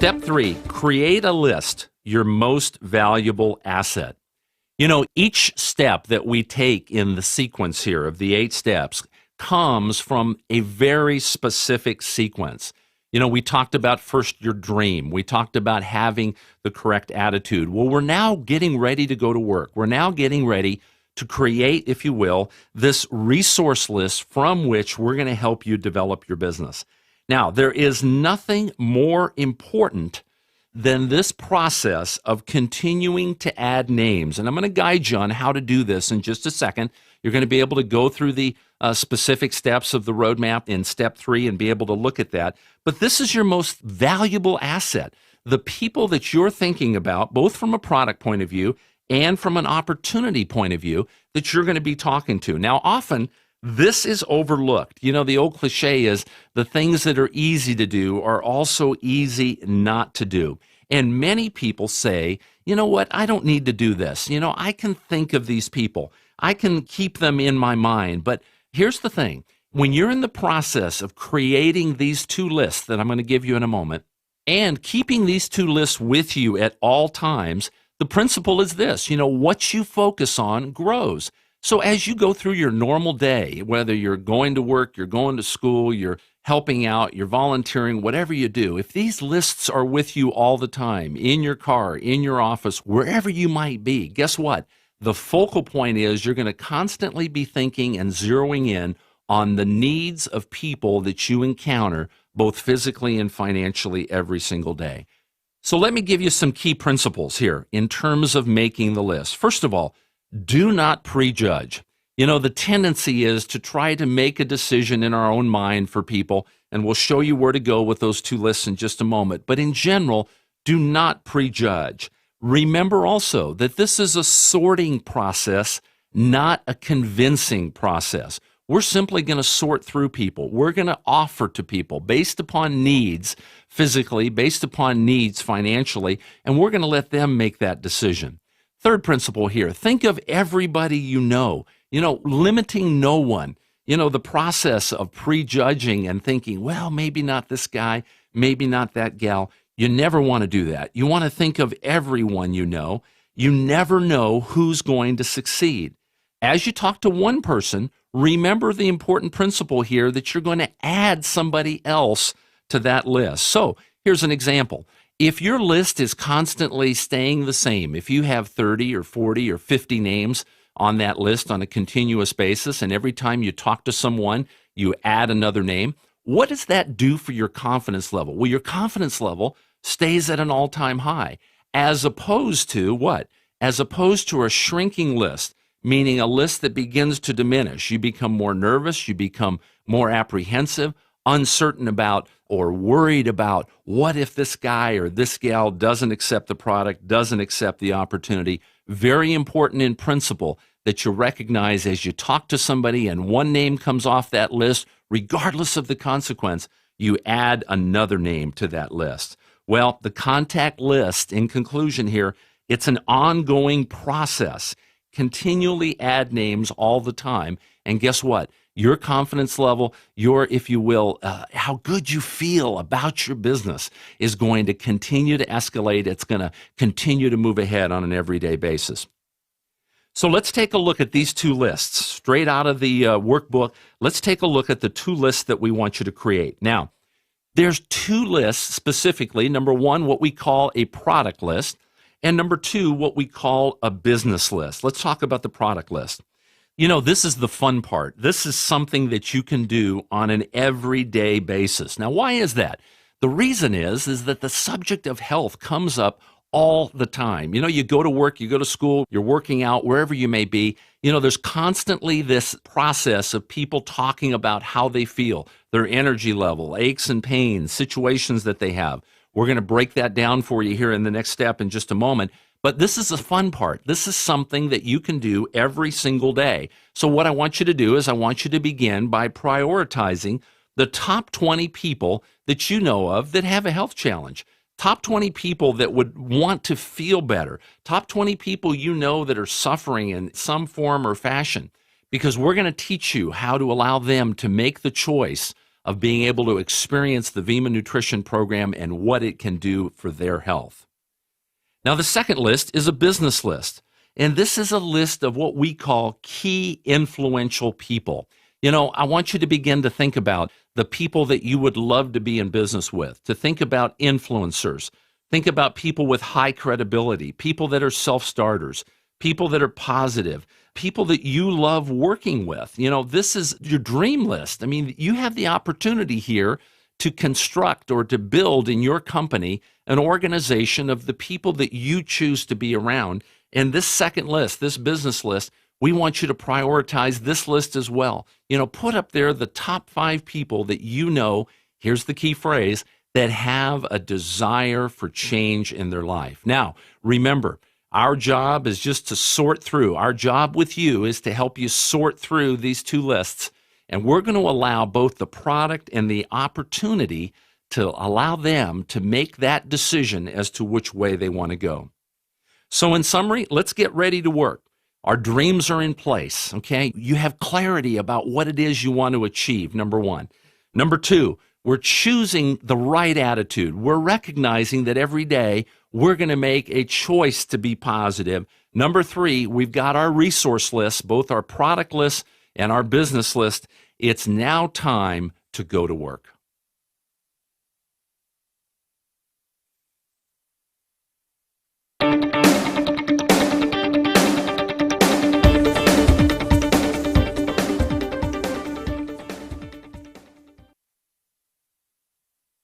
Step 3, create a list, your most valuable asset. Each step that we take in the sequence here of the 8 steps comes from a very specific sequence. We talked about first your dream. We talked about having the correct attitude. Well, we're now getting ready to go to work. We're now getting ready to create, if you will, this resource list from which we're going to help you develop your business. Now, there is nothing more important than this process of continuing to add names. And I'm going to guide you on how to do this in just a second. You're going to be able to go through the specific steps of the roadmap in step 3 and be able to look at that. But this is your most valuable asset. The people that you're thinking about, both from a product point of view and from an opportunity point of view, that you're going to be talking to. Now, often, this is overlooked. The old cliche is the things that are easy to do are also easy not to do. And many people say, you know what, I don't need to do this. I can think of these people. I can keep them in my mind. But here's the thing. When you're in the process of creating these 2 lists that I'm going to give you in a moment, and keeping these 2 lists with you at all times, the principle is this. What you focus on grows. So as you go through your normal day, whether you're going to work, you're going to school, you're helping out, you're volunteering, whatever you do, if these lists are with you all the time, in your car, in your office, wherever you might be, guess what? The focal point is you're going to constantly be thinking and zeroing in on the needs of people that you encounter, both physically and financially, every single day. So let me give you some key principles here in terms of making the list. First of all, do not prejudge. The tendency is to try to make a decision in our own mind for people, and we'll show you where to go with those 2 lists in just a moment. But in general, do not prejudge. Remember also that this is a sorting process, not a convincing process. We're simply going to sort through people. We're going to offer to people based upon needs physically, based upon needs financially, and we're going to let them make that decision. Third principle here, think of everybody limiting no one. The process of prejudging and thinking, well, maybe not this guy, maybe not that gal. You never want to do that. You want to think of everyone you know. You never know who's going to succeed. As you talk to one person, remember the important principle here that you're going to add somebody else to that list. So here's an example. If your list is constantly staying the same, if you have 30 or 40 or 50 names on that list on a continuous basis, and every time you talk to someone, you add another name, what does that do for your confidence level? Well, your confidence level stays at an all-time high, as opposed to what? As opposed to a shrinking list, meaning a list that begins to diminish. You become more nervous, you become more apprehensive, uncertain about or worried about what if this guy or this gal doesn't accept the product, doesn't accept the opportunity. Very important in principle that you recognize as you talk to somebody and one name comes off that list, regardless of the consequence, you add another name to that list. Well, the contact list, in conclusion here, it's an ongoing process. Continually add names all the time. And guess what? Your confidence level, if you will, how good you feel about your business is going to continue to escalate. It's going to continue to move ahead on an everyday basis. So let's take a look at these 2 lists. Straight out of the workbook, let's take a look at the 2 lists that we want you to create. Now, there's 2 lists specifically. Number 1, what we call a product list, and number 2, what we call a business list. Let's talk about the product list. This is the fun part. This is something that you can do on an everyday basis. Now, why is that? The reason is that the subject of health comes up all the time. You go to work, you go to school, you're working out, wherever you may be. There's constantly this process of people talking about how they feel, their energy level, aches and pains, situations that they have. We're going to break that down for you here in the next step in just a moment. But this is the fun part. This is something that you can do every single day. So what I want you to do is I want you to begin by prioritizing the top 20 people that you know of that have a health challenge. Top 20 people that would want to feel better. Top 20 people you know that are suffering in some form or fashion. Because we're going to teach you how to allow them to make the choice of being able to experience the Vima Nutrition Program and what it can do for their health. Now, the second list is a business list, and this is a list of what we call key influential people. You know, I want you to begin to think about the people that you would love to be in business with, to think about influencers, think about people with high credibility, people that are self-starters, people that are positive, people that you love working with. You know, this is your dream list. I mean, you have the opportunity here to construct or to build in your company an organization of the people that you choose to be around. And this second list, this business list, we want you to prioritize this list as well. You know, put up there the top 5 people that you know, here's the key phrase, that have a desire for change in their life. Now, remember, our job is just to sort through. Our job with you is to help you sort through these 2 lists. And we're going to allow both the product and the opportunity to allow them to make that decision as to which way they want to go. So in summary, let's get ready to work. Our dreams are in place, okay? You have clarity about what it is you want to achieve, number 1. Number 2, we're choosing the right attitude. We're recognizing that every day we're going to make a choice to be positive. Number 3, we've got our resource list, both our product list and our business list. It's now time to go to work.